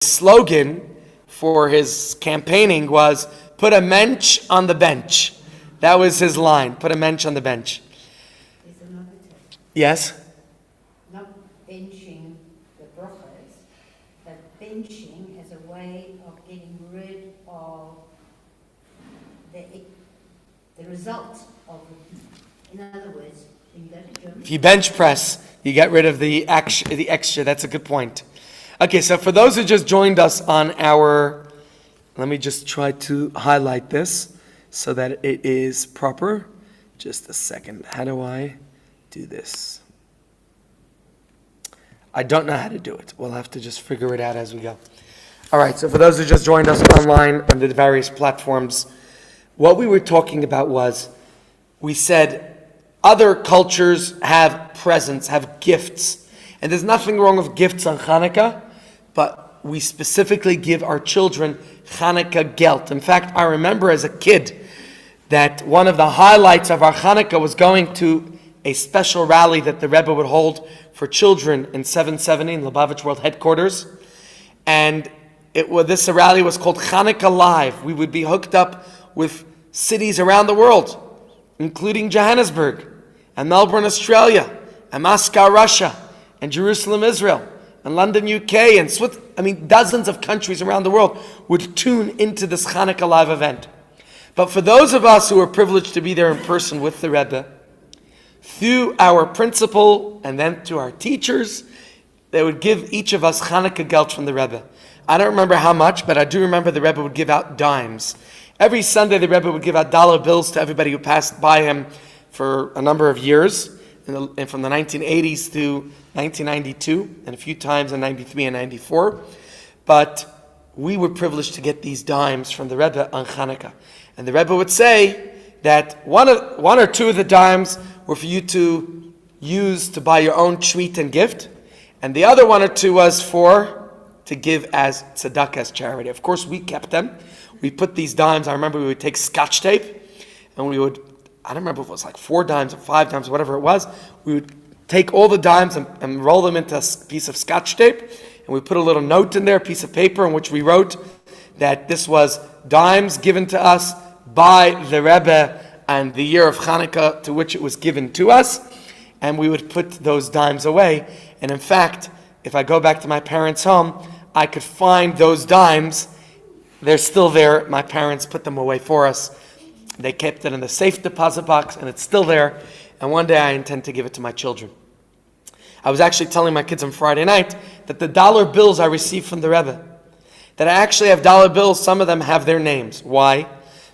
slogan for his campaigning was, "Put a mensch on the bench." That was his line, put a mensch on the bench. There's another tip. Yes? Not benching the brachas, but benching as a way of getting rid of the result of it. In other words, when you go to Germany, If you bench press, you get rid of the extra. That's a good point. Okay, so for those who just joined us on our, let me just try to highlight this so that it is proper. Just a second. How do I do this? I don't know how to do it. We'll have to just figure it out as we go. All right, so for those who just joined us online on the various platforms, what we were talking about was, we said other cultures have presents, have gifts. And there's nothing wrong with gifts on Hanukkah, but we specifically give our children Hanukkah gelt. In fact, I remember as a kid that one of the highlights of our Hanukkah was going to a special rally that the Rebbe would hold for children in 770 in Lubavitch World Headquarters. And this rally was called Hanukkah Live. We would be hooked up with cities around the world, including Johannesburg, and Melbourne, Australia, and Moscow, Russia, and Jerusalem, Israel, and London, UK, and dozens of countries around the world would tune into this Hanukkah Live event. But for those of us who were privileged to be there in person with the Rebbe, through our principal and then to our teachers, they would give each of us Hanukkah gelt from the Rebbe. I don't remember how much, but I do remember the Rebbe would give out dimes. Every Sunday, the Rebbe would give out dollar bills to everybody who passed by him for a number of years, and from the 1980s to 1992, and a few times in 93 and 94. But we were privileged to get these dimes from the Rebbe on Hanukkah. And the Rebbe would say that one or two of the dimes were for you to use to buy your own treat and gift, and the other one or two was to give as tzedakah, as charity. Of course, we kept them. We put these dimes, I remember we would take Scotch tape, and we would, I don't remember if it was like 4 dimes or 5 dimes, whatever it was, we would take all the dimes and roll them into a piece of Scotch tape, and we put a little note in there, a piece of paper, in which we wrote that this was dimes given to us by the Rebbe and the year of Hanukkah to which it was given to us, and we would put those dimes away. And in fact, if I go back to my parents' home, I could find those dimes. They're still there. My parents put them away for us. They kept it in the safe deposit box, and it's still there. And one day I intend to give it to my children. I was actually telling my kids on Friday night that the dollar bills I received from the Rebbe, that I actually have dollar bills, some of them have their names. Why?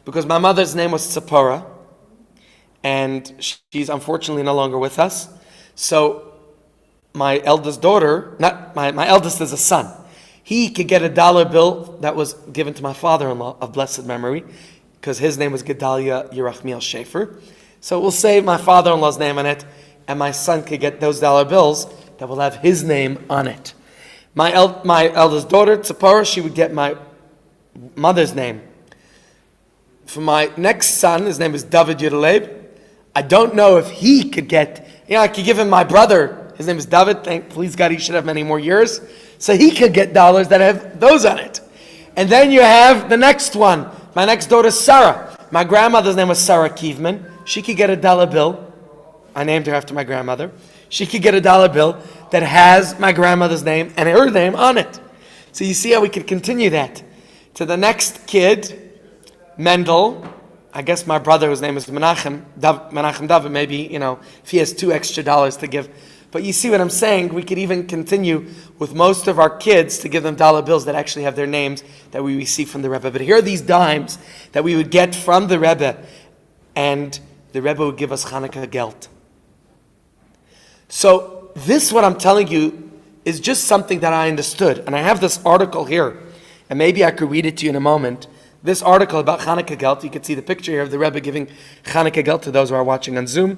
Because my mother's name was Tzipora, and she's unfortunately no longer with us. So my eldest daughter, my eldest is a son. He could get a dollar bill that was given to my father-in-law of blessed memory, because his name was Gedalia Yerachmiel Schaefer. So we'll say my father-in-law's name on it, and my son could get those dollar bills that will have his name on it. My eldest daughter, Tzipora, she would get my mother's name. For my next son, his name is David Yudaleib. I don't know if he could get, I could give him my brother. His name is David. Please God, he should have many more years. So he could get dollars that have those on it. And then you have the next one. My next daughter, Sarah. My grandmother's name was Sarah Kievman. She could get a dollar bill. I named her after my grandmother. She could get a dollar bill that has my grandmother's name and her name on it. So you see how we could continue that. To the next kid, Mendel. I guess my brother, whose name is Menachem David, maybe, if he has 2 extra dollars to give. But you see what I'm saying? We could even continue with most of our kids to give them dollar bills that actually have their names that we receive from the Rebbe. But here are these dimes that we would get from the Rebbe, and the Rebbe would give us Hanukkah gelt. So this, what I'm telling you, is just something that I understood. And I have this article here, and maybe I could read it to you in a moment. This article about Hanukkah gelt, you can see the picture here of the Rebbe giving Hanukkah gelt to those who are watching on Zoom.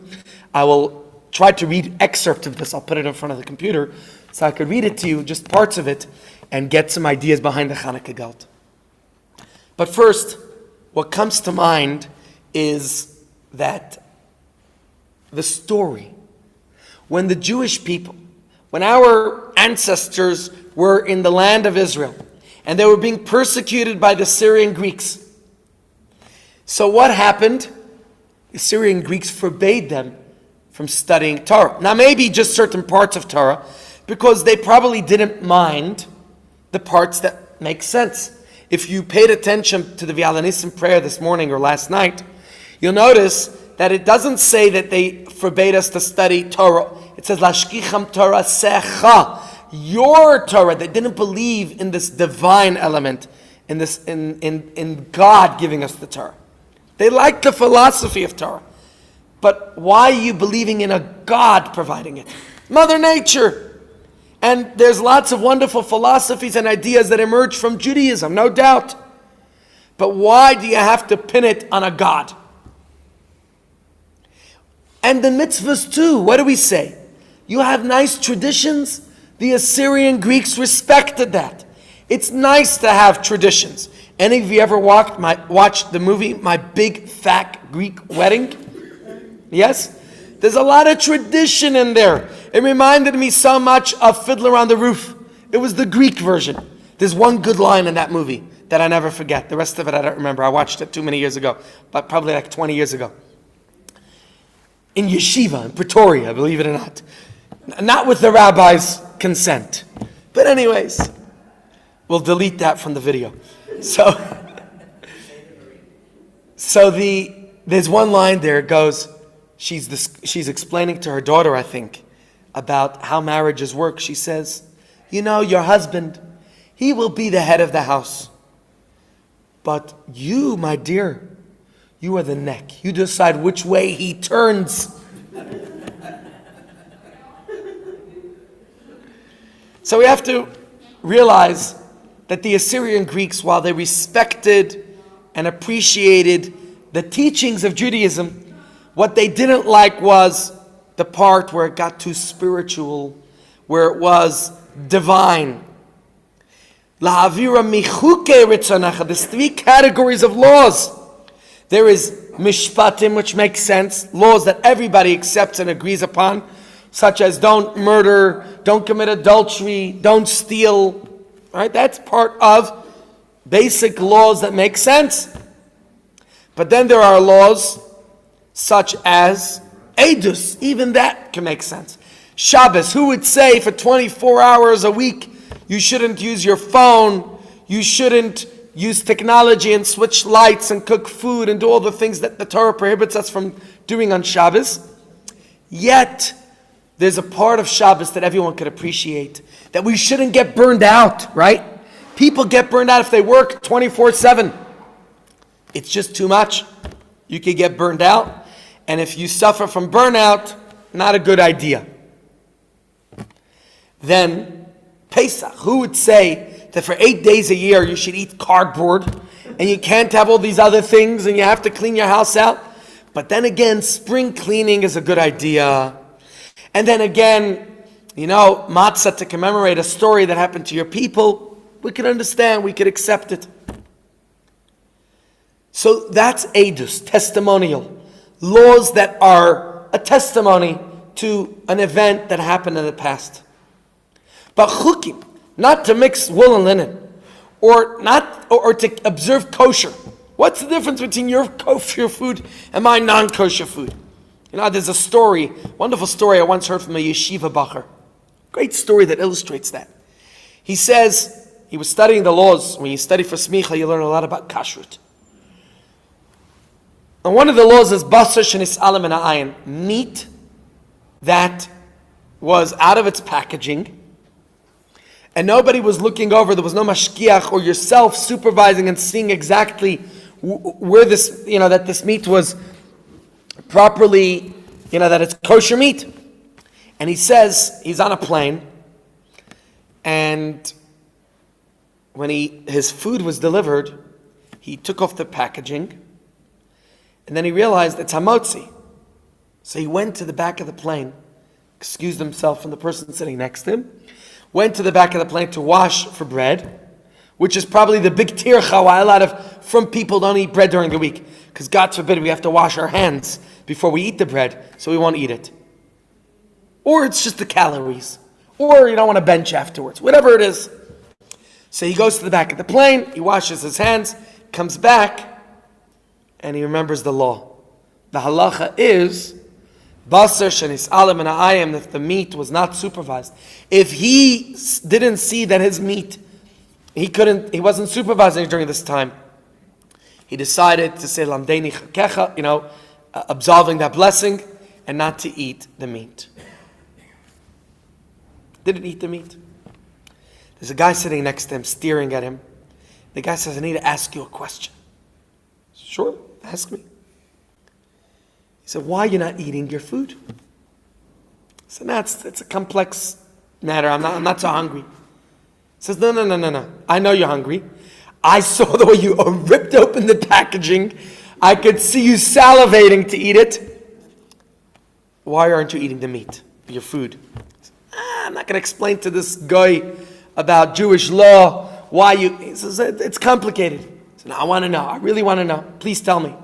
I will try to read excerpts of this. I'll put it in front of the computer so I could read it to you, just parts of it, and get some ideas behind the Hanukkah gelt. But first, what comes to mind is that the story, when our ancestors were in the land of Israel, and they were being persecuted by the Syrian Greeks. So what happened? The Syrian Greeks forbade them from studying Torah. Now maybe just certain parts of Torah, because they probably didn't mind the parts that make sense. If you paid attention to the V'alanissim prayer this morning or last night, you'll notice that it doesn't say that they forbade us to study Torah. It says, Lashkicham Torah secha, your Torah. They didn't believe in this divine element, in this in God giving us the Torah. They liked the philosophy of Torah. But why are you believing in a God providing it? Mother Nature. And there's lots of wonderful philosophies and ideas that emerge from Judaism, no doubt. But why do you have to pin it on a God? And the mitzvahs too, what do we say? You have nice traditions. The Assyrian Greeks respected that. It's nice to have traditions. Any of you ever watched the movie My Big Fat Greek Wedding? Yes? There's a lot of tradition in there. It reminded me so much of Fiddler on the Roof. It was the Greek version. There's one good line in that movie that I never forget. The rest of it I don't remember. I watched it too many years ago, but probably like 20 years ago. In yeshiva, in Pretoria, believe it or not. Not with the rabbi's consent. But anyways, we'll delete that from the video. There's one line there, it goes, she's explaining to her daughter, I think, about how marriages work. She says, you know, your husband, he will be the head of the house. But you, my dear, you are the neck. You decide which way he turns. So we have to realize that the Assyrian Greeks, while they respected and appreciated the teachings of Judaism, what they didn't like was the part where it got too spiritual, where it was divine. There's three categories of laws. There is mishpatim, which makes sense, laws that everybody accepts and agrees upon, such as don't murder, don't commit adultery, don't steal. Right? That's part of basic laws that make sense. But then there are laws such as Edus, even that can make sense. Shabbos, who would say for 24 hours a week you shouldn't use your phone, you shouldn't use technology and switch lights and cook food and do all the things that the Torah prohibits us from doing on Shabbos? Yet, there's a part of Shabbos that everyone could appreciate, that we shouldn't get burned out, right? People get burned out if they work 24/7. It's just too much. You could get burned out. And if you suffer from burnout, not a good idea. Then, Pesach, who would say that for 8 days a year you should eat cardboard and you can't have all these other things and you have to clean your house out? But then again, spring cleaning is a good idea. And then again, matzah to commemorate a story that happened to your people, we can understand, we could accept it. So that's edus, testimonial. Laws that are a testimony to an event that happened in the past. But chukim, not to mix wool and linen, or to observe kosher. What's the difference between your kosher food and my non-kosher food? There's a story, wonderful story I once heard from a yeshiva bacher. Great story that illustrates that. He says he was studying the laws. When you study for smicha, you learn a lot about kashrut. And one of the laws is basar shenis'ala min ha'ayin, meat that was out of its packaging, and nobody was looking over. There was no mashkiach or yourself supervising and seeing exactly where this, that this meat was properly, that it's kosher meat. And he says he's on a plane, and when his food was delivered, he took off the packaging, and then he realized it's hamotzi. So he went to the back of the plane, excused himself from the person sitting next to him, went to the back of the plane to wash for bread, which is probably the big tircha why a lot of from people don't eat bread during the week, because God forbid we have to wash our hands before we eat the bread, so we won't eat it. Or it's just the calories, or you don't want to bench afterwards, whatever it is. So he goes to the back of the plane, he washes his hands, comes back, and he remembers the law. The halacha is, basar shenis alim and ayam, if the meat was not supervised. If he didn't see that his meat, he wasn't supervising during this time, he decided to say lamdeini chakecha, absolving that blessing, and not to eat the meat. Didn't eat the meat. There's a guy sitting next to him, staring at him. The guy says, I need to ask you a question. Sure, ask me. He said, why are you not eating your food? I said, no, it's a complex matter. I'm not so hungry. He says, no. I know you're hungry. I saw the way you ripped open the packaging. I could see you salivating to eat it. Why aren't you eating the meat, your food? I'm not going to explain to this guy about Jewish law why you. He says, it's complicated. So now I want to know. I really want to know. Please tell me.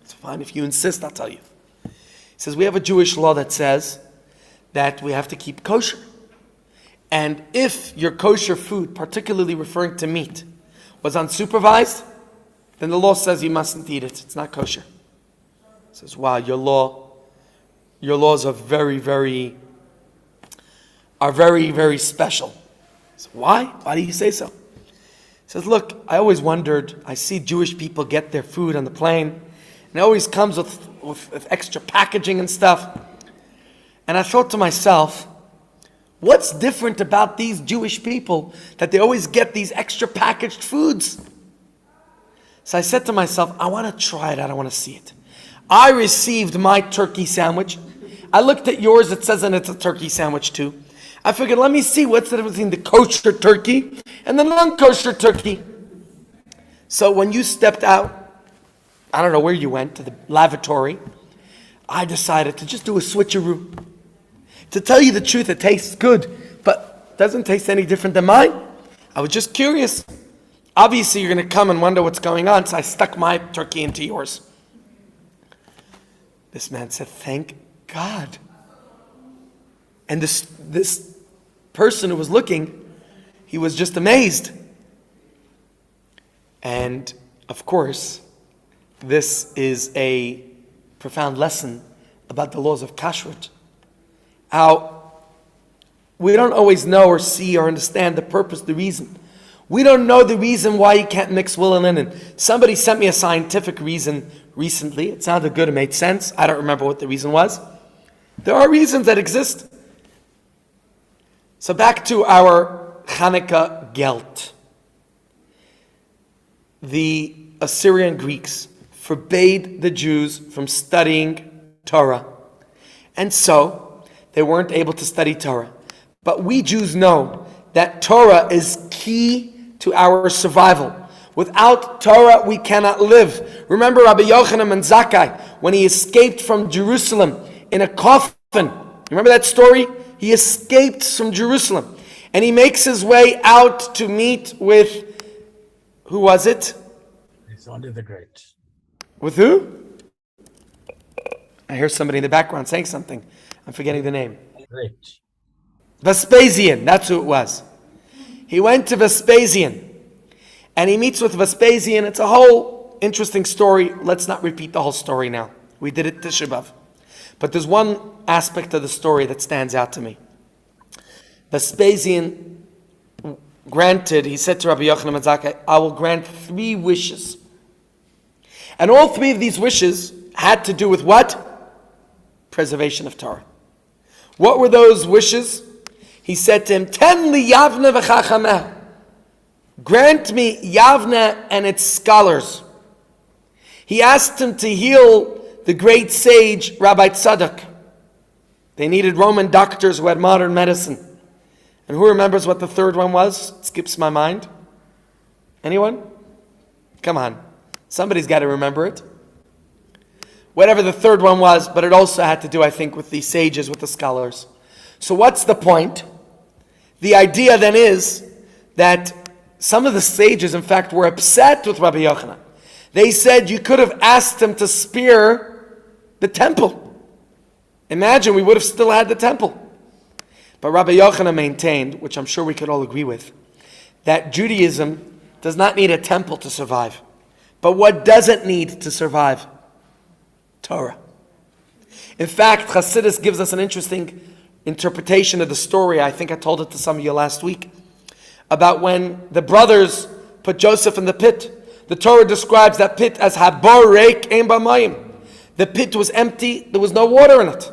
It's fine. If you insist, I'll tell you. He says, we have a Jewish law that says that we have to keep kosher. And if your kosher food, particularly referring to meat, was unsupervised, then the law says you mustn't eat it. It's not kosher. He says, wow, your laws are very, very special. He says, why? Why do you say so? He says, look, I always wondered, I see Jewish people get their food on the plane, and it always comes with extra packaging and stuff. And I thought to myself, what's different about these Jewish people that they always get these extra packaged foods? So I said to myself, I want to try it out. I want to see it. I received my turkey sandwich. I looked at yours. It says and it's a turkey sandwich too. I figured, let me see what's the difference between the kosher turkey and the non-kosher turkey. So when you stepped out, I don't know where you went, to the lavatory, I decided to just do a switcheroo. To tell you the truth, it tastes good, but it doesn't taste any different than mine. I was just curious. Obviously, you're going to come and wonder what's going on, so I stuck my turkey into yours. This man said, thank God. And this person who was looking, he was just amazed. And, of course, this is a profound lesson about the laws of kashrut. How we don't always know or see or understand the purpose, the reason. We don't know the reason why you can't mix wool and linen. Somebody sent me a scientific reason recently. It sounded good, it made sense. I don't remember what the reason was. There are reasons that exist. So back to our Hanukkah gelt. The Assyrian Greeks forbade the Jews from studying Torah. And so they weren't able to study Torah. But we Jews know that Torah is key to our survival. Without Torah, we cannot live. Remember Rabbi Yochanan ben Zakkai, when he escaped from Jerusalem in a coffin. Remember that story? He escaped from Jerusalem. And he makes his way out to meet with, who was it? Alexander the Great. With who? I hear somebody in the background saying something. I'm forgetting the name. Great. Vespasian, that's who it was. He went to Vespasian. And he meets with Vespasian. It's a whole interesting story. Let's not repeat the whole story now. We did it Tisha B'Av. But there's one aspect of the story that stands out to me. Vespasian granted, he said to Rabbi Yochanan ben Zakkai, I will grant 3 wishes. And all 3 of these wishes had to do with what? Preservation of Torah. What were those wishes? He said to him, Ten li Yavne v'chachameh. Grant me Yavne and its scholars. He asked him to heal the great sage Rabbi Tzadok. They needed Roman doctors who had modern medicine. And who remembers what the third one was? It skips my mind. Anyone? Come on. Somebody's got to remember it. Whatever the third one was, but it also had to do, I think, with the sages, with the scholars. So what's the point? The idea then is that some of the sages, in fact, were upset with Rabbi Yochanan. They said you could have asked him to spare the temple. Imagine we would have still had the temple. But Rabbi Yochanan maintained, which I'm sure we could all agree with, that Judaism does not need a temple to survive. But what does it need to survive? Torah. In fact, Chassidus gives us an interesting interpretation of the story. I think I told it to some of you last week, about when the brothers put Joseph in the pit. The Torah describes that pit as Habor Reik Ein Bamayim. The pit was empty, there was no water in it.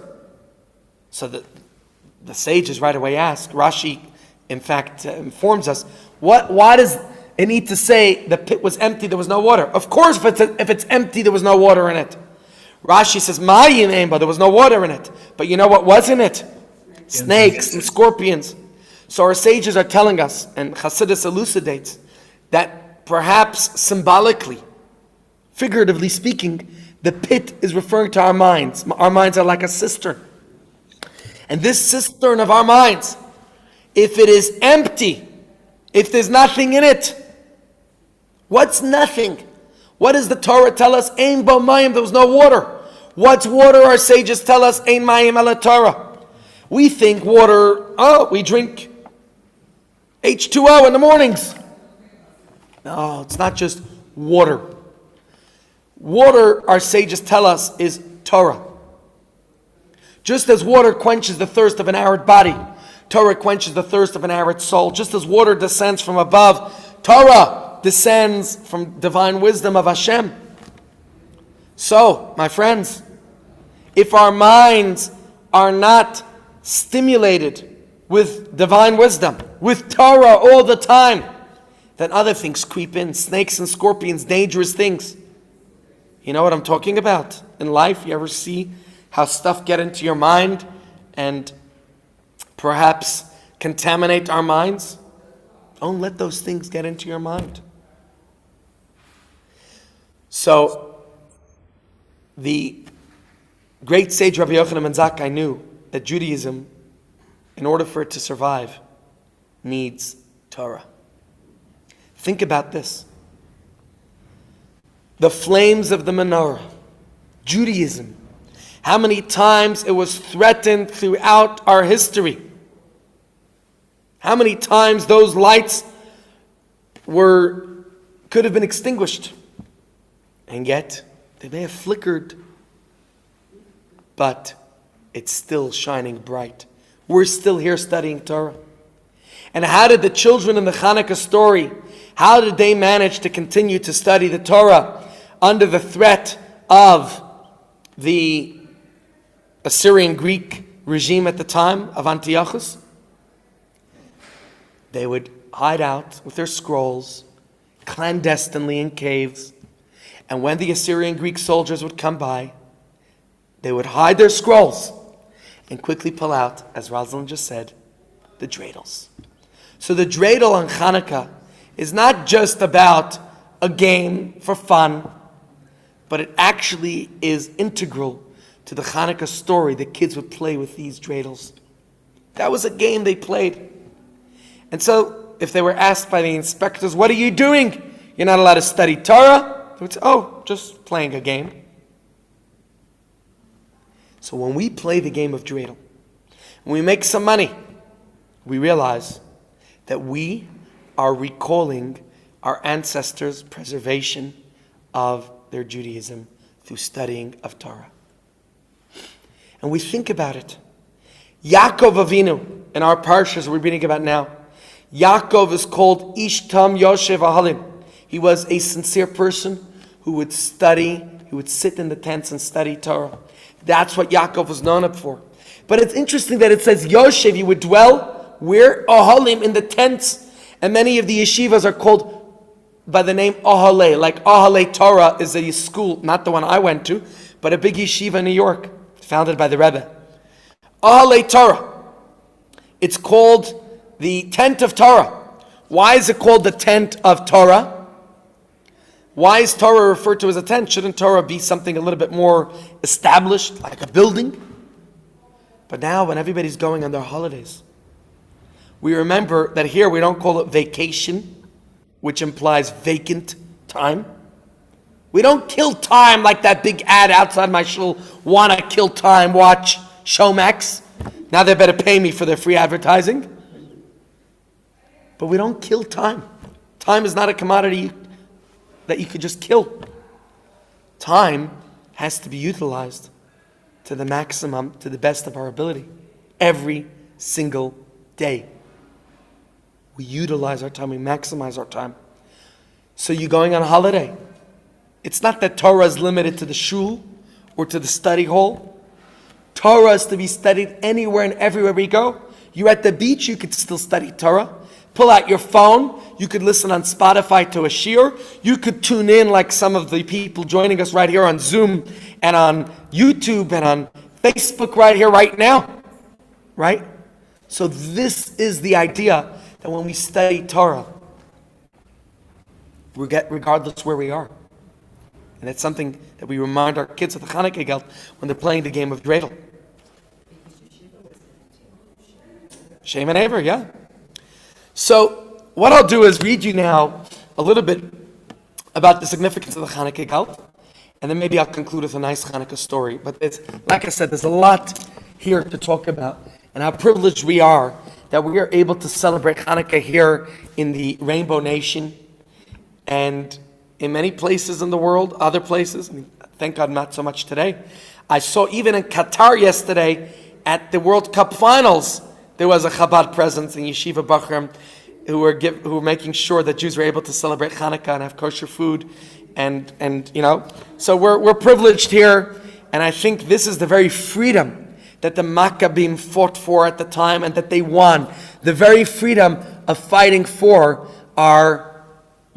So the sages right away ask, Rashi in fact informs us, why does it need to say the pit was empty, there was no water? Of course, if it's empty, there was no water in it. Rashi says, Mayim Ein Ba, there was no water in it. But you know what was in it? Snakes and scorpions. So our sages are telling us, and Chassidus elucidates, that perhaps symbolically, figuratively speaking, the pit is referring to our minds. Our minds are like a cistern. And this cistern of our minds, if it is empty, if there's nothing in it, what's nothing? What does the Torah tell us? Ein bo mayim, there was no water. What's water? Our sages tell us, ein mayim ala Torah. We think water, we drink H2O in the mornings. No, it's not just water. Water, our sages tell us, is Torah. Just as water quenches the thirst of an arid body, Torah quenches the thirst of an arid soul. Just as water descends from above, Torah descends from divine wisdom of Hashem. So, my friends, if our minds are not stimulated with divine wisdom, with Torah all the time, then other things creep in, snakes and scorpions, dangerous things. You know what I'm talking about? In life, you ever see how stuff get into your mind and perhaps contaminate our minds? Don't let those things get into your mind. So, the great sage Rabbi Yochanan ben Zakkai knew that Judaism, in order for it to survive, needs Torah. Think about this. The flames of the menorah, Judaism, how many times it was threatened throughout our history. How many times those lights could have been extinguished. And yet, they may have flickered, but it's still shining bright. We're still here studying Torah. And how did the children in the Hanukkah story, how did they manage to continue to study the Torah under the threat of the Assyrian Greek regime at the time of Antiochus? They would hide out with their scrolls clandestinely in caves. And when the Assyrian Greek soldiers would come by, they would hide their scrolls and quickly pull out, as Rosalind just said, the dreidels. So the dreidel on Hanukkah is not just about a game for fun, but it actually is integral to the Hanukkah story. The kids would play with these dreidels. That was a game they played. And so, if they were asked by the inspectors, what are you doing? You're not allowed to study Torah? They would say, just playing a game. So when we play the game of dreidel, when we make some money, we realize that we are recalling our ancestors' preservation of their Judaism through studying of Torah. And we think about it. Yaakov Avinu, in our parshas we're reading about now, Yaakov is called Ishtam Yoshev Ahalim. He was a sincere person who would study, he would sit in the tents and study Torah. That's what Yaakov was known for. But it's interesting that it says Yoshev, he would dwell where? Ahalim, in the tents. And many of the yeshivas are called by the name Ahale. Like Ahale Torah is a school, not the one I went to, but a big yeshiva in New York, founded by the Rebbe. Ahale Torah. It's called the tent of Torah. Why is it called the tent of Torah? Why is Torah referred to as a tent? Shouldn't Torah be something a little bit more established, like a building? But now when everybody's going on their holidays, we remember that here we don't call it vacation, which implies vacant time. We don't kill time like that big ad outside my shul, wanna kill time, watch Showmax. Now they better pay me for their free advertising. But we don't kill time. Time is not a commodity that you could just kill. Time has to be utilized to the maximum, to the best of our ability, every single day. We utilize our time, we maximize our time. So you're going on a holiday. It's not that Torah is limited to the shul or to the study hall. Torah is to be studied anywhere and everywhere we go. You're at the beach, you could still study Torah. Pull out your phone, you could listen on Spotify to a shiur. You could tune in like some of the people joining us right here on Zoom and on YouTube and on Facebook right here, right now. Right? So this is the idea that when we study Torah, we get regardless where we are. And it's something that we remind our kids at the Chanukah Geld when they're playing the game of dreidel. Shem and Aver, yeah. So what I'll do is read you now a little bit about the significance of the Chanukah Geld, and then maybe I'll conclude with a nice Chanukah story. But it's, like I said, there's a lot here to talk about, and how privileged we are that we are able to celebrate Chanukah here in the Rainbow Nation, and in many places in the world, other places. I mean, thank God not so much today. I saw even in Qatar yesterday at the World Cup Finals, there was a Chabad presence in Yeshiva Bachram who were making sure that Jews were able to celebrate Hanukkah and have kosher food, and you know, so we're privileged here, and I think this is the very freedom that the Maccabim fought for at the time and that they won. The very freedom of fighting for our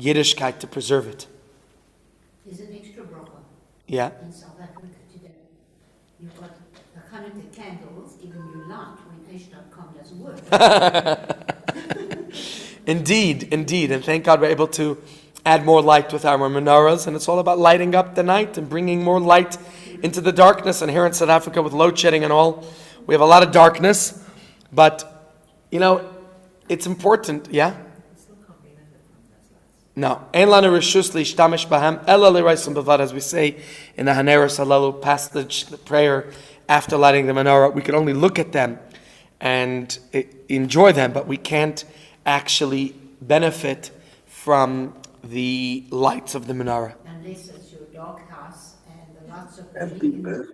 Yiddishkeit, to preserve it. There's an extra bracha Yeah. in South Africa today. You've got the Hanukkah candles giving you light when H.com doesn't work. Indeed, and thank God we're able to add more light with our menorahs, and it's all about lighting up the night and bringing more light into the darkness. And here in South Africa with load shedding and all, we have a lot of darkness, but you know, it's important, yeah? No. Ein lanu reshus leishtamish bahem ela l'reisim bavad, as we say in the Haneros Halalu passage, the prayer after lighting the menorah. We can only look at them and enjoy them, but we can't actually benefit from the lights of the menorah. Unless it's your dark house and the lights are burning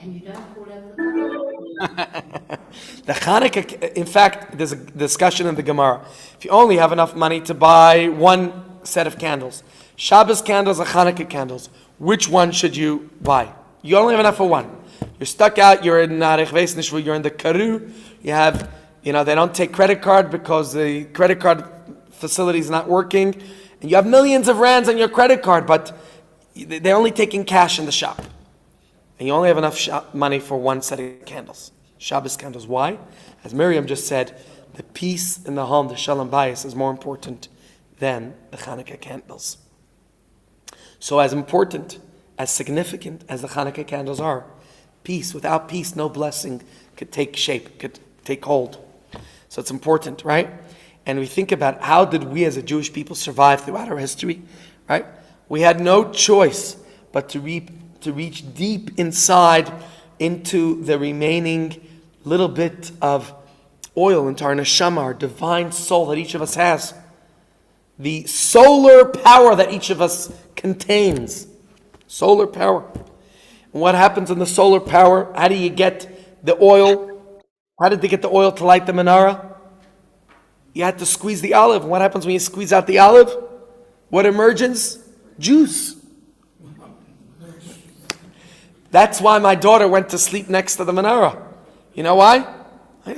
and you don't fall over the The Hanukkah, in fact, there's a discussion in the Gemara. If you only have enough money to buy one set of candles, Shabbos candles or Hanukkah candles, which one should you buy? You only have enough for one. You're stuck out, you're in Narech Veis Nishvu, you're in the Karu, you have, they don't take credit card because the credit card facility is not working, and you have millions of rands on your credit card, but they're only taking cash in the shop. And you only have enough money for one set of candles. Shabbos candles. Why? As Miriam just said, the peace in the home, the Shalom Bayis, is more important than the Hanukkah candles. So as important, as significant as the Hanukkah candles are, peace, without peace, no blessing could take shape, could take hold. So it's important, right? And we think about how did we as a Jewish people survive throughout our history, right? We had no choice but to reach deep inside into the remaining little bit of oil, into our neshama, our divine soul that each of us has. The solar power that each of us contains. Solar power. And what happens in the solar power? How do you get the oil? How did they get the oil to light the menorah? You had to squeeze the olive. And what happens when you squeeze out the olive? What emerges? Juice. That's why my daughter went to sleep next to the menorah. You know why?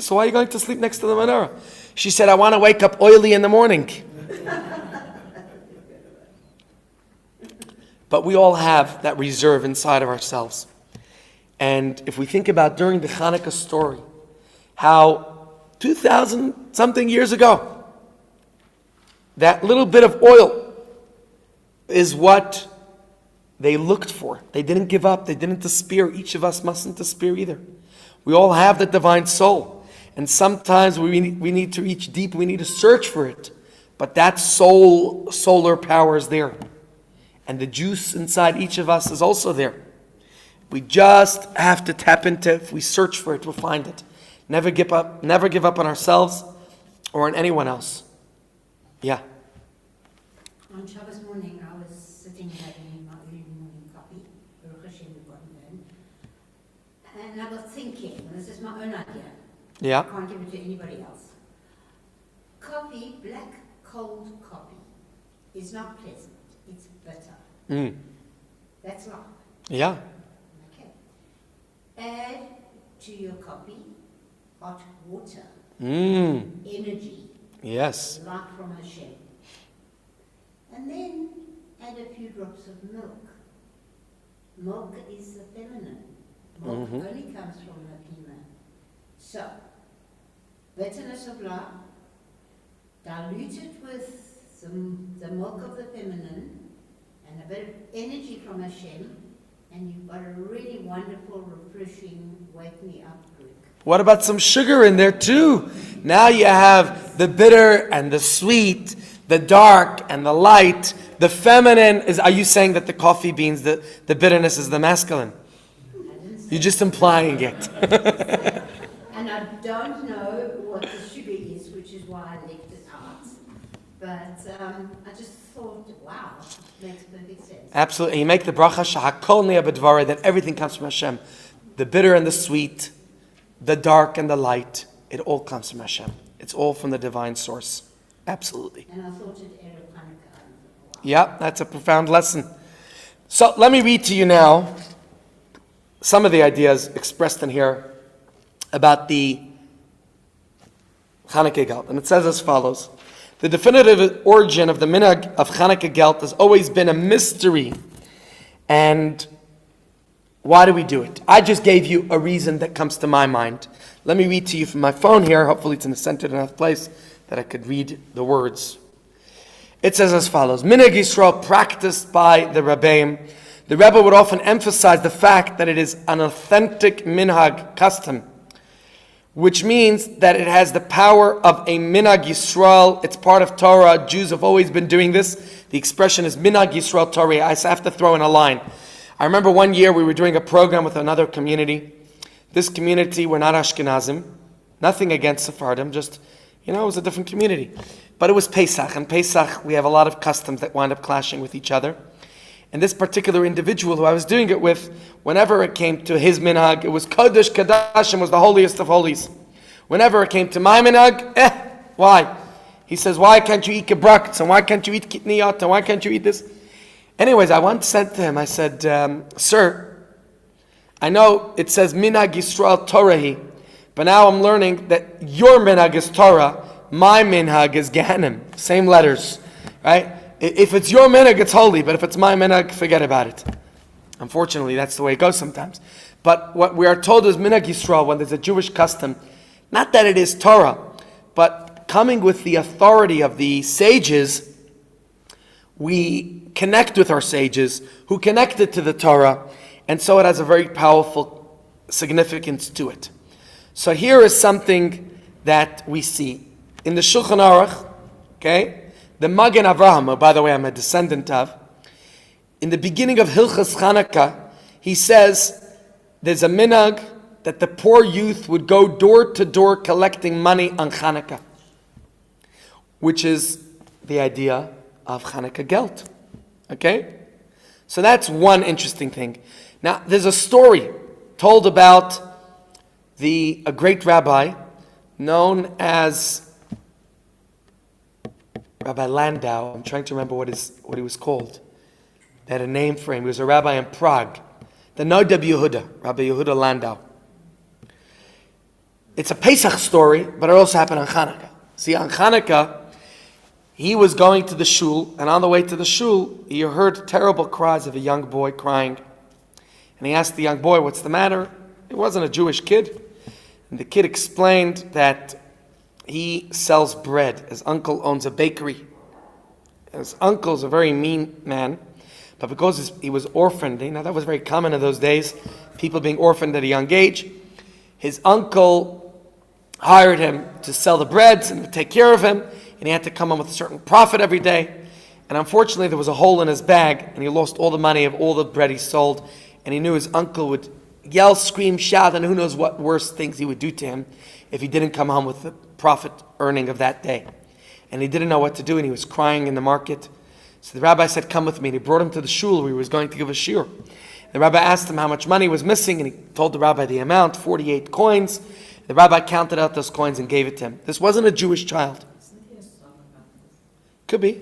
So why are you going to sleep next to the menorah? She said, I want to wake up oily in the morning. But we all have that reserve inside of ourselves. And if we think about during the Hanukkah story, how 2,000 something years ago, that little bit of oil is what they looked for. They didn't give up. They didn't despair. Each of us mustn't despair either. We all have the divine soul. And sometimes we need to reach deep. We need to search for it. But that solar power is there. And the juice inside each of us is also there. We just have to tap into it. If we search for it, we'll find it. Never give up on ourselves. or on anyone else. Yeah. On Shabbos morning, I was sitting having my early morning coffee, Baruch Hashem, we've gotten in, and I was thinking, and this is my own idea, I Yeah. can't give it to anybody else. Coffee, black, cold coffee, is not pleasant, it's bitter. Mm. That's life. Yeah. Okay. Add to your coffee hot water, Mm. energy, Yes. light from Hashem. And then add a few drops of milk. Milk is the feminine. Milk only comes from the female. So, bitterness of life, dilute it with the milk of the feminine and a bit of energy from Hashem, and you've got a really wonderful, refreshing, wake me up drink. What about some sugar in there too? Now you have the bitter and the sweet, the dark and the light. The feminine is, are you saying that the coffee beans, the bitterness is the masculine? You're just implying it. And I don't know what the sugar is, which is why I left it out. But I just thought, wow, makes perfect sense. Absolutely. You make the bracha shahakol niya b'dvarei, that everything comes from Hashem. The bitter and the sweet, the dark and the light, it all comes from Hashem. It's all from the divine source. Absolutely. And I thought it Erev Hanukkah. Wow. Yeah, that's a profound lesson. So let me read to you now some of the ideas expressed in here about the Chanukah Gelt. And it says as follows. The definitive origin of the minhag of Chanukah Gelt has always been a mystery. And why do we do it? I just gave you a reason that comes to my mind. Let me read to you from my phone here. Hopefully it's in a centered enough place that I could read the words. It says as follows. Minhag Yisrael practiced by the Rabbeim. The Rebbe would often emphasize the fact that it is an authentic minhag custom, which means that it has the power of a minhag Yisrael. It's part of Torah. Jews have always been doing this. The expression is minhag Yisrael Torah. I have to throw in a line. I remember one year we were doing a program with another community. This community were not Ashkenazim. Nothing against Sephardim, just, it was a different community. But it was Pesach, and Pesach, we have a lot of customs that wind up clashing with each other. And this particular individual who I was doing it with, whenever it came to his minhag, it was Kodesh Kadashim, was the holiest of holies. Whenever it came to my minhag, why? He says, why can't you eat gebrakts, and why can't you eat kitniyot, and why can't you eat this? Anyways, I once said to him, I said, sir, I know it says minhag Yisrael Torahi, but now I'm learning that your minhag is Torah, my minhag is Gehenim. Same letters, right? If it's your minhag, it's holy, but if it's my minhag, forget about it. Unfortunately, that's the way it goes sometimes. But what we are told is minhag Yisrael, when there's a Jewish custom, not that it is Torah, but coming with the authority of the sages, we connect with our sages who connected to the Torah, and so it has a very powerful significance to it. So here is something that we see. In the Shulchan Aruch, okay, the Magen Avraham, who by the way I'm a descendant of, in the beginning of Hilchas Chanukah, he says there's a minhag that the poor youth would go door to door collecting money on Chanukah, which is the idea of Chanukah Gelt. Okay? So that's one interesting thing. Now, there's a story told about a great rabbi known as Rabbi Landau. I'm trying to remember what he was called. They had a name for him. He was a rabbi in Prague. The Nodeb Yehuda, Rabbi Yehuda Landau. It's a Pesach story, but it also happened on Chanukah. See, on Chanukah, he was going to the shul, and on the way to the shul, he heard terrible cries of a young boy crying. And he asked the young boy, what's the matter? It wasn't a Jewish kid. And the kid explained that he sells bread. His uncle owns a bakery. His uncle's a very mean man, but because he was orphaned, that was very common in those days, people being orphaned at a young age, his uncle hired him to sell the breads and to take care of him, and he had to come in with a certain profit every day. And unfortunately, there was a hole in his bag, and he lost all the money of all the bread he sold, and he knew his uncle would yell, scream, shout, and who knows what worse things he would do to him if he didn't come home with the profit earning of that day. And he didn't know what to do, and he was crying in the market. So the rabbi said, come with me. And he brought him to the shul where he was going to give a shiur. The rabbi asked him how much money was missing, and he told the rabbi the amount, 48 coins. The rabbi counted out those coins and gave it to him. This wasn't a Jewish child. Could be.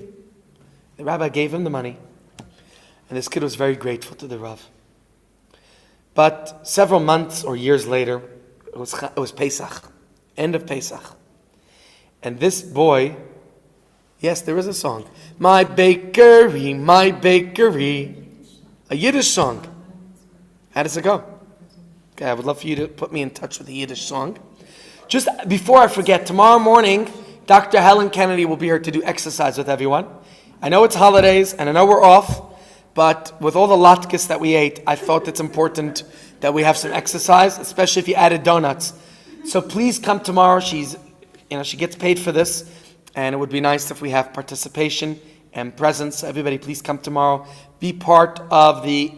The rabbi gave him the money, and this kid was very grateful to the Rav. But several months or years later, it was Pesach, end of Pesach. And this boy, yes, there is a song. My bakery, a Yiddish song. How does it go? Okay, I would love for you to put me in touch with a Yiddish song. Just before I forget, tomorrow morning, Dr. Helen Kennedy will be here to do exercise with everyone. I know it's holidays, and I know we're off, but with all the latkes that we ate, I thought it's important that we have some exercise, especially if you added donuts. So please come tomorrow. She gets paid for this, and it would be nice if we have participation and presence. Everybody, please come tomorrow. Be part of the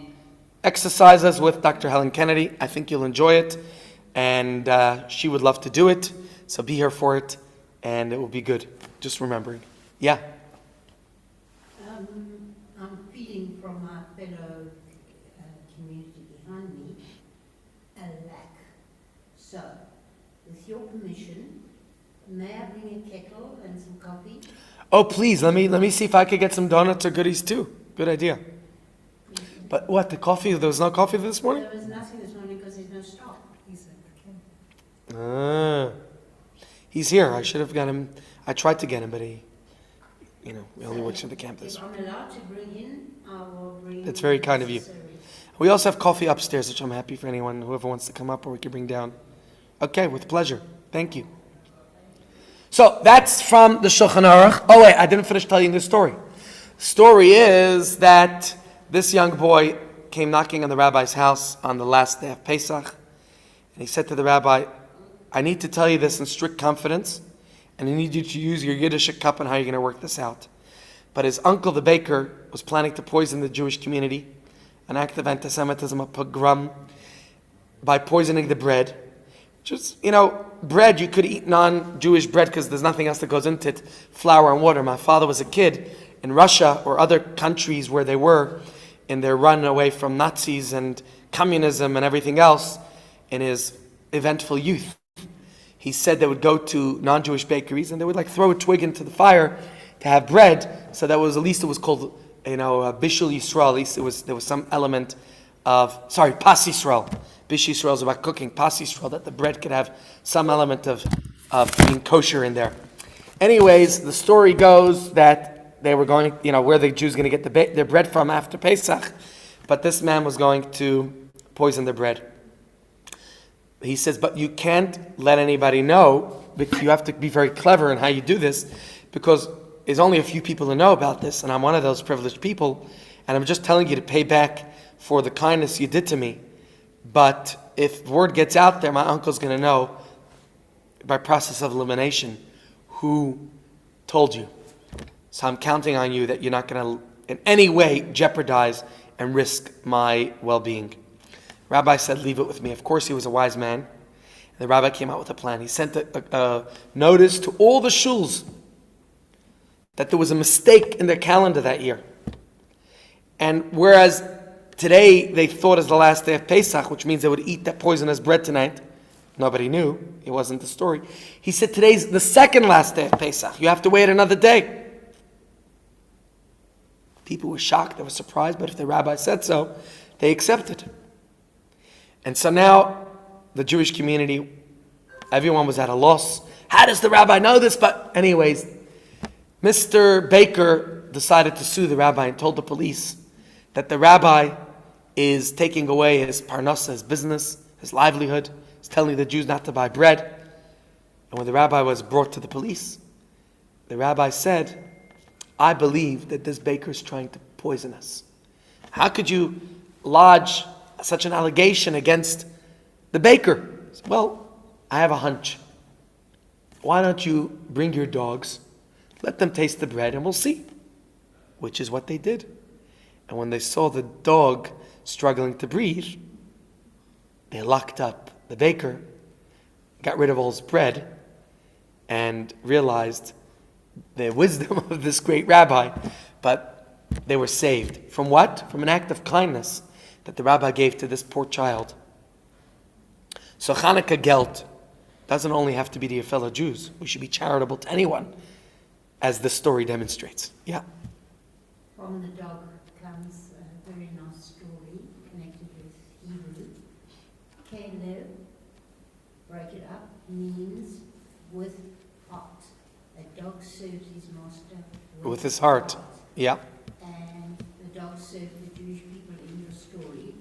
exercises with Dr. Helen Kennedy. I think you'll enjoy it, and she would love to do it. So be here for it, and it will be good. Just remembering. Yeah. I'm feeling from my fellow community behind me a lack. So, with your permission, may I bring a kettle and some coffee? Oh, please, let me see if I could get some donuts or goodies too. Good idea. But what, the coffee? There was no coffee this morning? There was nothing this morning because there's no stock. He's here. I should have got him. I tried to get him, but he only works for the campus. If I'm allowed to bring in, I will bring. That's very kind of you. We also have coffee upstairs, which I'm happy for anyone, whoever wants to come up, or we can bring down. Okay, with pleasure. Thank you. So that's from the Shulchan Aruch. Oh wait, I didn't finish telling the story. The story is that this young boy came knocking on the rabbi's house on the last day of Pesach, and he said to the rabbi, I need to tell you this in strict confidence, and I need you to use your Yiddish cup on how you're going to work this out. But his uncle, the baker, was planning to poison the Jewish community, an act of anti-Semitism, a pogrom, by poisoning the bread. Just, bread, you could eat non-Jewish bread because there's nothing else that goes into it, flour and water. My father was a kid in Russia or other countries where they were in their run away from Nazis and communism and everything else in his eventful youth. He said they would go to non-Jewish bakeries and they would throw a twig into the fire to have bread, so that was, at least it was called, Bishul Yisrael. At least there was some element of, Pas Yisrael. Bishul Yisrael is about cooking. Pas Yisrael, that the bread could have some element of being kosher in there. Anyways, the story goes that they were going, where the Jews going to get their bread from after Pesach, but this man was going to poison the bread. He says, but you can't let anybody know, because you have to be very clever in how you do this, because there's only a few people who know about this, and I'm one of those privileged people, and I'm just telling you to pay back for the kindness you did to me. But if word gets out there, my uncle's going to know, by process of elimination, who told you. So I'm counting on you that you're not going to in any way jeopardize and risk my well-being. Rabbi said, leave it with me. Of course, he was a wise man. And the rabbi came out with a plan. He sent a notice to all the shuls that there was a mistake in their calendar that year. And whereas today they thought is the last day of Pesach, which means they would eat that poisonous bread tonight, nobody knew. It wasn't the story. He said, today's the second last day of Pesach. You have to wait another day. People were shocked. They were surprised. But if the rabbi said so, they accepted. And so now, the Jewish community, everyone was at a loss. How does the rabbi know this? But anyways, Mr. Baker decided to sue the rabbi and told the police that the rabbi is taking away his parnasa, his business, his livelihood. He's telling the Jews not to buy bread. And when the rabbi was brought to the police, the rabbi said, I believe that this baker is trying to poison us. How could you lodge such an allegation against the baker? Well, I have a hunch. Why don't you bring your dogs, let them taste the bread, and we'll see. Which is what they did. And when they saw the dog struggling to breathe, they locked up the baker, got rid of all his bread, and realized the wisdom of this great rabbi, but they were saved. From what? From an act of kindness that the rabbi gave to this poor child. So Hanukkah Geld doesn't only have to be to your fellow Jews. We should be charitable to anyone, as the story demonstrates. Yeah. From the dog comes a very nice story connected with Hebrew. Caleb, break it up, means with heart. A dog serves his master With his heart. Yeah. And the dog served the Jewish people in your story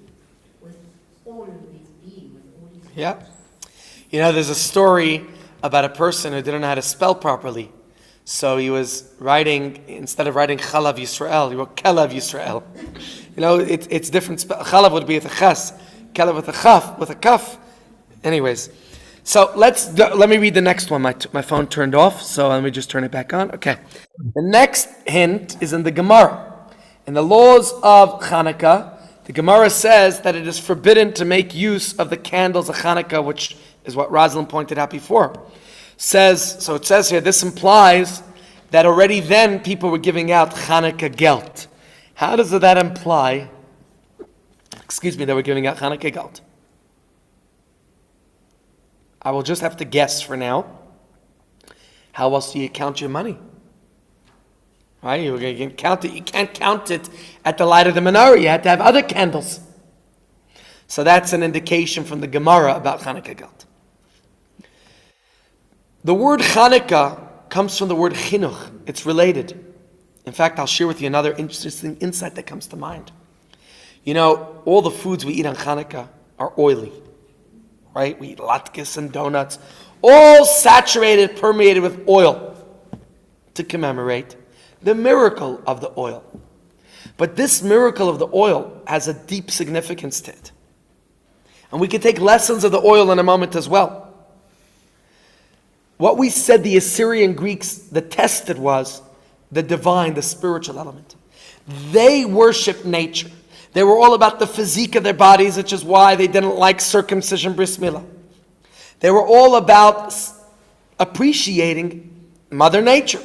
with all of his being, with all his Yeah. heart. You know, there's a story about a person who didn't know how to spell properly. So he was writing, instead of writing Chalav Yisrael, he wrote Kelav Yisrael. You know, it's different. Chalav would be with a ches, Kelav with a chaf, with a kaf. Anyways, so let me read the next one. My phone turned off, so let me just turn it back on. Okay. The next hint is in the Gemara. In the laws of Hanukkah, the Gemara says that it is forbidden to make use of the candles of Hanukkah, which is what Rosalind pointed out before. It says here, this implies that already then people were giving out Hanukkah Geld. How does that imply, they were giving out Hanukkah Geld? I will just have to guess for now. How else do you count your money? Right? You can count it. You can't count it at the light of the menorah. You had to have other candles. So that's an indication from the Gemara about Hanukkah Geld. The word Hanukkah comes from the word chinuch. It's related. In fact, I'll share with you another interesting insight that comes to mind. You know, all the foods we eat on Hanukkah are oily. Right? We eat latkes and donuts. All saturated, permeated with oil to commemorate the miracle of the oil. But this miracle of the oil has a deep significance to it. And we can take lessons of the oil in a moment as well. What we said the Assyrian Greeks detested was the divine, the spiritual element. They worshiped nature. They were all about the physique of their bodies, which is why they didn't like circumcision, bris milah. They were all about appreciating Mother Nature.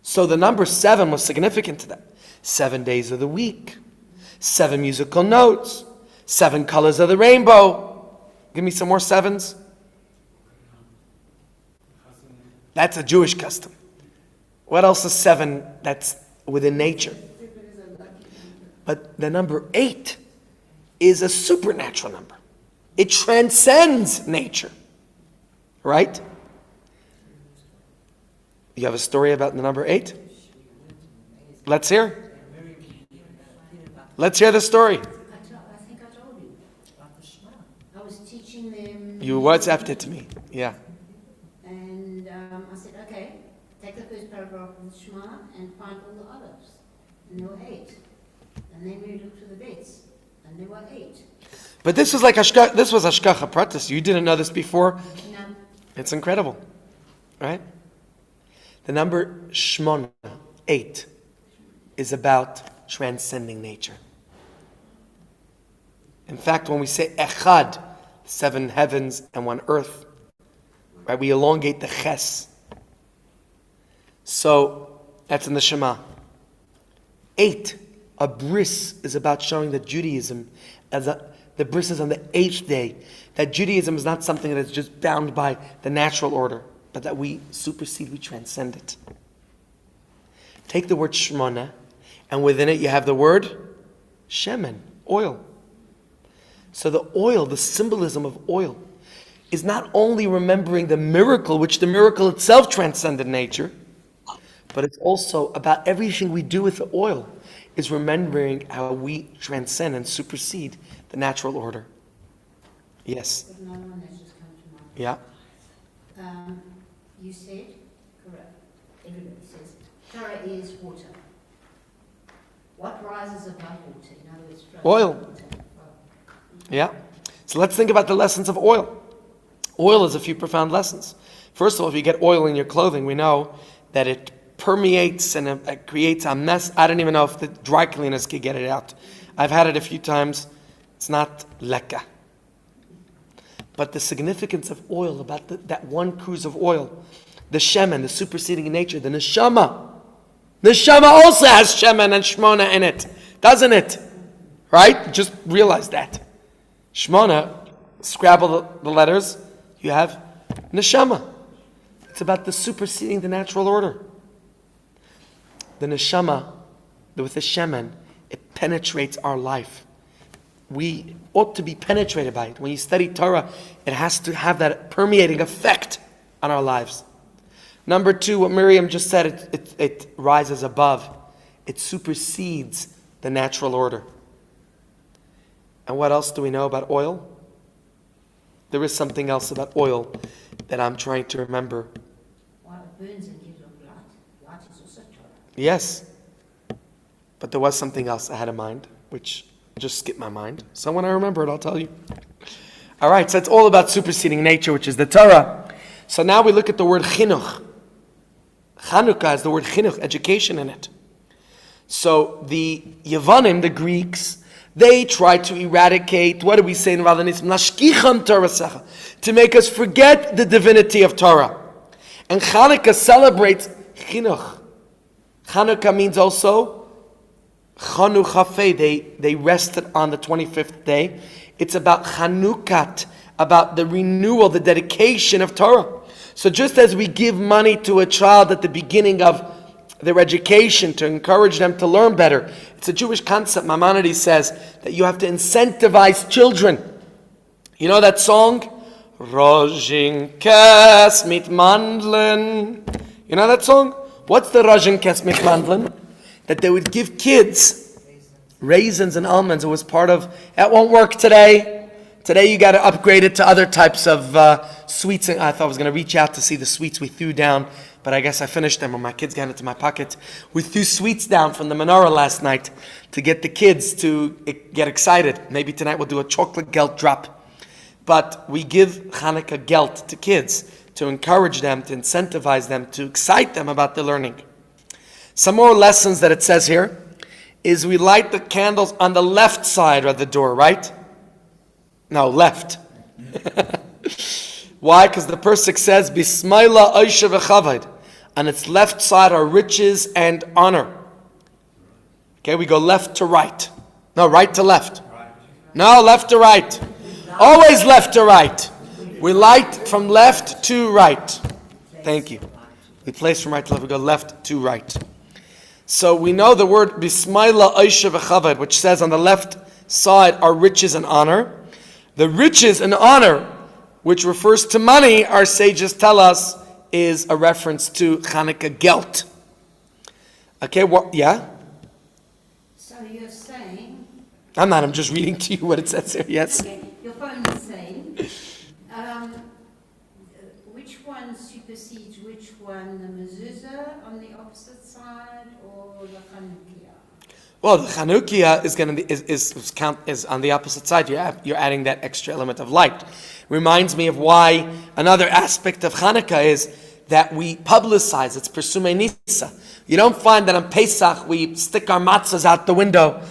So the number 7 was significant to them. 7 days of the week, 7 musical notes, 7 colors of the rainbow. Give me some more 7s. That's a Jewish custom. What else is 7 that's within nature? But the number 8 is a supernatural number. It transcends nature. Right? You have a story about the number 8? Let's hear. Let's hear the story. I think I told you. I was teaching them. You WhatsApped it to me. Yeah. And I said, okay, take the first paragraph of the Shema and find all the others. And there were 8. And then we looked for the dates. And there were 8. But this was this was Hashgacha Pratis. You didn't know this before? No. It's incredible. Right? The number Shmona, 8, is about transcending nature. In fact, when we say Echad, 7 heavens and 1 earth, right, we elongate the Ches. So, that's in the Shema. 8, a bris, is about showing that Judaism, the bris is on the 8th day, that Judaism is not something that is just bound by the natural order, but that we supersede, we transcend it. Take the word Shmona, and within it you have the word Shemen, oil. So the oil, the symbolism of oil, is not only remembering the miracle, which the miracle itself transcended nature, but it's also about everything we do with the oil, is remembering how we transcend and supersede the natural order. Yes? There's another one that's just come to mind. Yeah? You said, correct, everybody says, Torah is water. What rises above water? In other words, Oil. water. Yeah? So let's think about the lessons of oil. Oil has a few profound lessons. First of all, if you get oil in your clothing, we know that it permeates and it creates a mess. I don't even know if the dry cleaners could get it out. I've had it a few times. It's not leka. But the significance of oil, about that one cruse of oil, the shemen, the superseding nature, the neshama. Neshama also has shemen and shmona in it, doesn't it? Right? Just realize that. Shmona, scrabble the letters, you have neshama. It's about the superseding the natural order. The neshama, with the shemen, it penetrates our life. We ought to be penetrated by it. When you study Torah, it has to have that permeating effect on our lives. Number two, what Miriam just said, it rises above. It supersedes the natural order. And what else do we know about oil? There is something else about oil that I'm trying to remember. Well, it burns and gives off light. Light is also Torah. Yes. But there was something else I had in mind, which just skipped my mind. So when I remember it, I'll tell you. All right, so it's all about superseding nature, which is the Torah. So now we look at the word chinuch. Chanukah has the word chinuch, education in it. So the Yavanim, the Greeks, they try to eradicate, what do we say in Radanism? Nashkicham Torah Secha, to make us forget the divinity of Torah. And Chanukah celebrates chinuch. Chanukah means also Chanuchafei, they rested on the 25th day. It's about Chanukat, about the renewal, the dedication of Torah. So just as we give money to a child at the beginning of their education to encourage them to learn better, it's a Jewish concept. Maimonides says that you have to incentivize children. You know that song? Rojin kes mit mandlen. You know that song? What's the Rojin kes mit mandlen? That they would give kids raisins and almonds. It was part of, that won't work today. Today you got to upgrade it to other types of sweets. I thought I was going to reach out to see the sweets we threw down, but I guess I finished them when my kids got into my pocket. We threw sweets down from the menorah last night to get the kids to get excited. Maybe tonight we'll do a chocolate gelt drop. But we give Hanukkah gelt to kids to encourage them, to incentivize them, to excite them about the learning. Some more lessons that it says here is we light the candles on the left side of the door, right? No, left. Why? Because the Persik says, Bismillah Oisha v'chavod. On its left side are riches and honor. Okay, we go left to right. No, right to left. No, left to right. Always left to right. We light from left to right. Thank you. We place from right to left, we go left to right. So we know the word Bismillah Oisha v'chavod, which says on the left side are riches and honor. The riches and honor, which refers to money, our sages tell us, is a reference to Chanukah gelt. Okay, what? Yeah? So you're saying... I'm just reading to you what it says here, yes? Okay, your phone is saying, which one supersedes which one, the mezuzah on the opposite side or the Chanukiah? Well, the Chanukiah is going to is on the opposite side. You're adding that extra element of light. Reminds me of why another aspect of Chanukah is that we publicize. It's Persumei Nisa. You don't find that on Pesach we stick our matzahs out the window.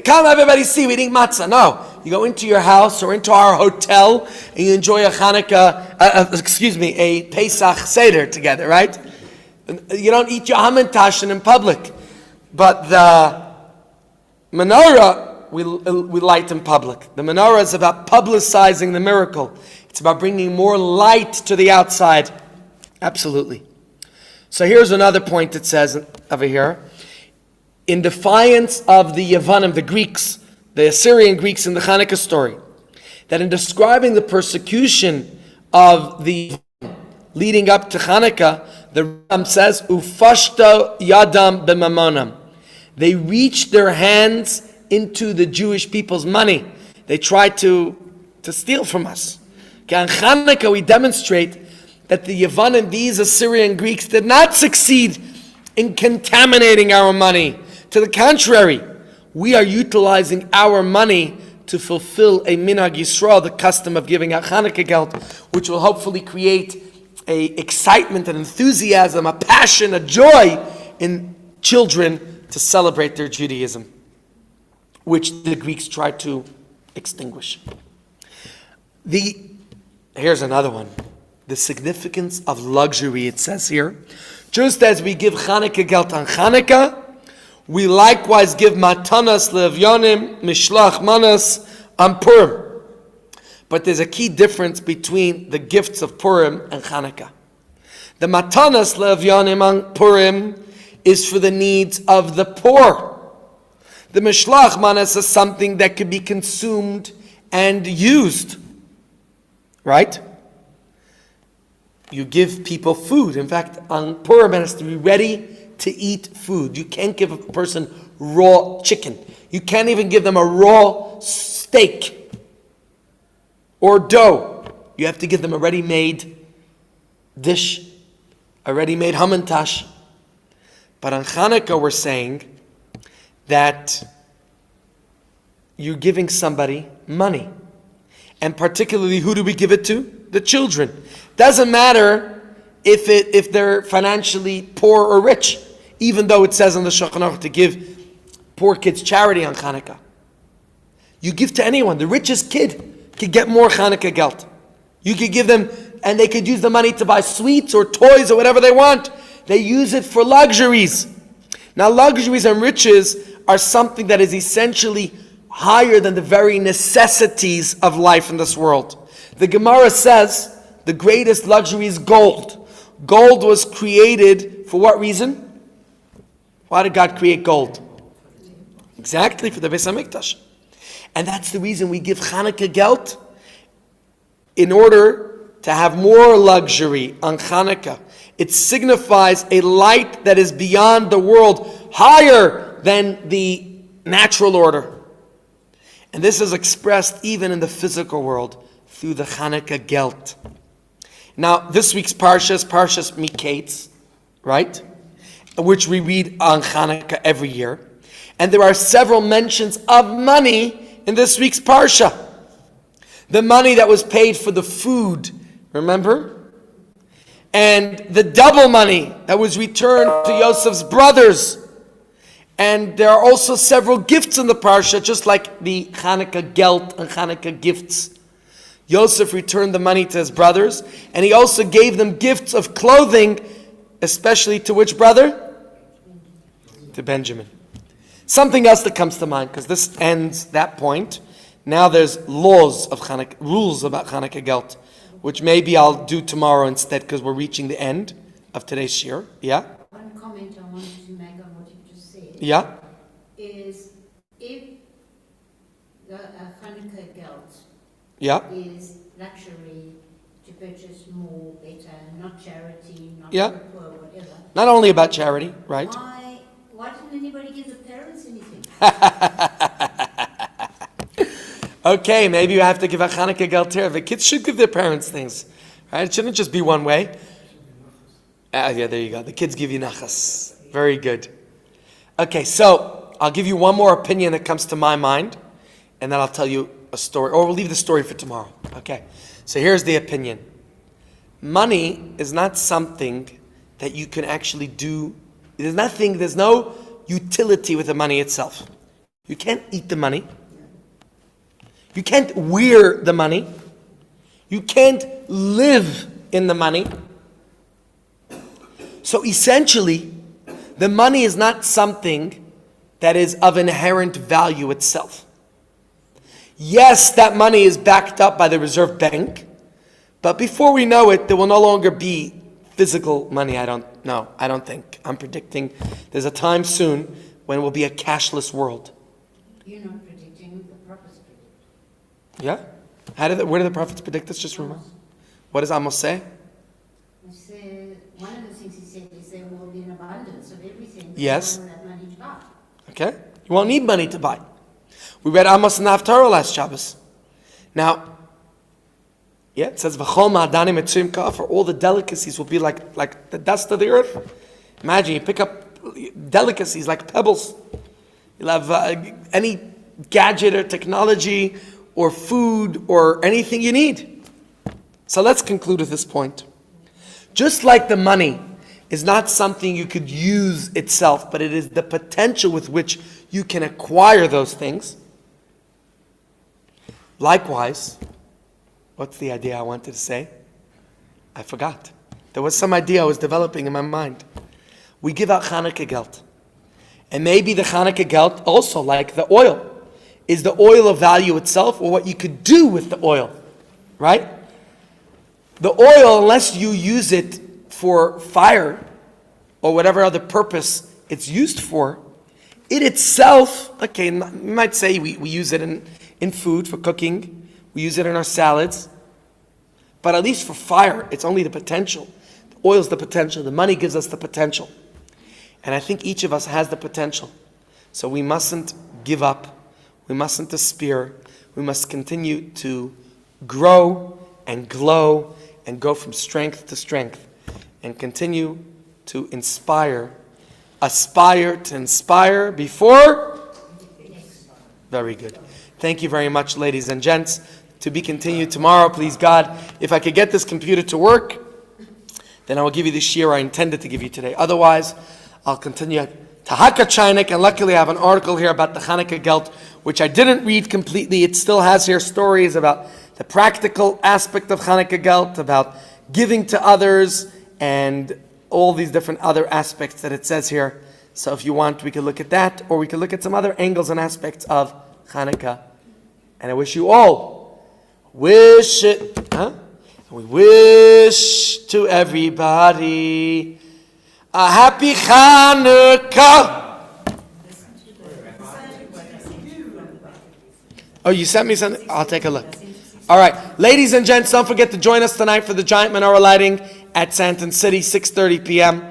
Come, everybody, see, we eating matzah. No, you go into your house or into our hotel and you enjoy a Chanukah, a Pesach Seder together, right? You don't eat your hamantashen in public, but the menorah we light in public. The menorah is about publicizing the miracle. It's about bringing more light to the outside. Absolutely. So here's another point it says over here. In defiance of the Yavanim, the Greeks, the Assyrian Greeks in the Hanukkah story, that in describing the persecution of the leading up to Hanukkah, the Ram says, Ufashta yadam b'mamonam. They reached their hands into the Jewish people's money. They tried to steal from us. Okay, on Hanukkah we demonstrate that the Yavanim, these Assyrian Greeks, did not succeed in contaminating our money. To the contrary, we are utilizing our money to fulfill a minhag Yisrael, the custom of giving out Hanukkah geld, which will hopefully create a excitement, an enthusiasm, a passion, a joy in children to celebrate their Judaism, which the Greeks tried to extinguish. The Here's another one. The significance of luxury, it says here. Just as we give Chanukah gelt on Chanukah, we likewise give matanas le'evyonim, mishlach manas on Purim. But there's a key difference between the gifts of Purim and Chanukah. The matanas le'evyonim on Purim is for the needs of the poor. The mishlach manas is something that could be consumed and used. Right? You give people food. In fact, on Purim, it has to be ready to eat food. You can't give a person raw chicken. You can't even give them a raw steak or dough. You have to give them a ready-made dish, a ready-made hamantash. But on Chanukah, we're saying that you're giving somebody money. And particularly, who do we give it to? The children. Doesn't matter if they're financially poor or rich, even though it says in the Shulchan Aruch to give poor kids charity on Chanukah. You give to anyone. The richest kid could get more Chanukah gelt. You could give them, and they could use the money to buy sweets or toys or whatever they want. They use it for luxuries. Now, luxuries and riches are something that is essentially higher than the very necessities of life in this world. The Gemara says the greatest luxury is gold. Gold was created for what reason? Why did God create gold? Exactly, for the Beis HaMikdash. And that's the reason we give Chanukah gelt, in order to have more luxury on Chanukah. It signifies a light that is beyond the world, higher than the natural order. And this is expressed even in the physical world through the Chanukah gelt. Now, this week's parsha is Parshas Miketz, right? Which we read on Chanukah every year. And there are several mentions of money in this week's parsha. The money that was paid for the food, remember? And the double money that was returned to Yosef's brothers. And there are also several gifts in the parsha, just like the Chanukah gelt and Chanukah gifts. Yosef returned the money to his brothers, and he also gave them gifts of clothing, especially to which brother? To Benjamin. Something else that comes to mind, because this ends that point. Now there's laws of Chanukah, rules about Chanukah gelt, which maybe I'll do tomorrow instead, because we're reaching the end of today's shir. Yeah? One comment I wanted to make on what you just said. Yeah? Is if the Chanukah gelt Yeah? is luxury to purchase more, better, not charity, not Yeah. for the poor, whatever. Not only about charity, right? Why didn't anybody give the parents anything? Okay, maybe you have to give a Chanukah gelt here. The kids should give their parents things, right? It shouldn't just be one way. Yeah, there you go. The kids give you nachas. Very good. Okay, so I'll give you one more opinion that comes to my mind, and then I'll tell you a story, or we'll leave the story for tomorrow. Okay, so here's the opinion. Money is not something that you can actually do. There's no utility with the money itself. You can't eat the money. You can't wear the money. You can't live in the money. So essentially, the money is not something that is of inherent value itself. Yes, that money is backed up by the Reserve Bank, but before we know it, there will no longer be physical money. I don't think. I'm predicting there's a time soon when it will be a cashless world. You're not predicting, the prophets predict. Yeah? Where do the prophets predict this? Just remember. What does Amos say? He said, one of the things he said is there will be an abundance of everything. Yes. You won't have money to buy. Okay? You won't need money to buy. We read Amos and the Haftarah last Shabbos. Now, yeah, it says, V'chol ma'adanim etzim ka'afar, all the delicacies will be like the dust of the earth. Imagine, you pick up delicacies like pebbles. You'll have any gadget or technology or food or anything you need. So let's conclude with this point. Just like the money is not something you could use itself, but it is the potential with which you can acquire those things. Likewise, What's the idea I wanted to say? I forgot. There was some idea I was developing in my mind. We give out Chanukah gelt. And maybe the Chanukah gelt, also like the oil, is the oil of value itself or what you could do with the oil, right? The oil, unless you use it for fire or whatever other purpose it's used for, it itself, okay, you might say we use it in food for cooking, we use it in our salads, but at least for fire, it's only the potential. The oil's the potential, the money gives us the potential. And I think each of us has the potential. So we mustn't give up, we mustn't despair, we must continue to grow and glow and go from strength to strength and continue to aspire to inspire before. Very good. Thank you very much, ladies and gents. To be continued tomorrow, please God. If I could get this computer to work, then I will give you the shiur I intended to give you today. Otherwise, I'll continue Tahaka Chinik, and luckily I have an article here about the Chanukah gelt, which I didn't read completely. It still has here stories about the practical aspect of Chanukah gelt, about giving to others, and all these different other aspects that it says here. So if you want, we could look at that, or we could look at some other angles and aspects of Chanukah. And I wish you all, we wish to everybody a happy Chanukah. Oh, you sent me something? I'll take a look. All right. Ladies and gents, don't forget to join us tonight for the giant menorah lighting at Santon City, 6:30 p.m.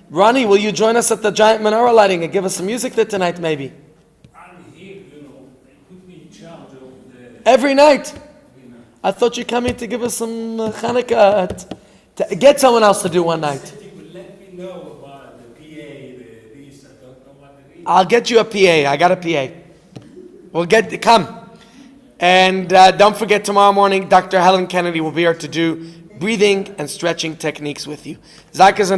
Ronnie, will you join us at the giant menorah lighting and give us some music there tonight, maybe? I'm here, they put me in charge of the... Every night? I thought you come in to give us some Chanukah. Get someone else to do one night. You would let me know about the PA, this, I don't know what it is. I'll get you a PA. I got a PA. Come. And don't forget, tomorrow morning, Dr. Helen Kennedy will be here to do breathing and stretching techniques with you. Zakas and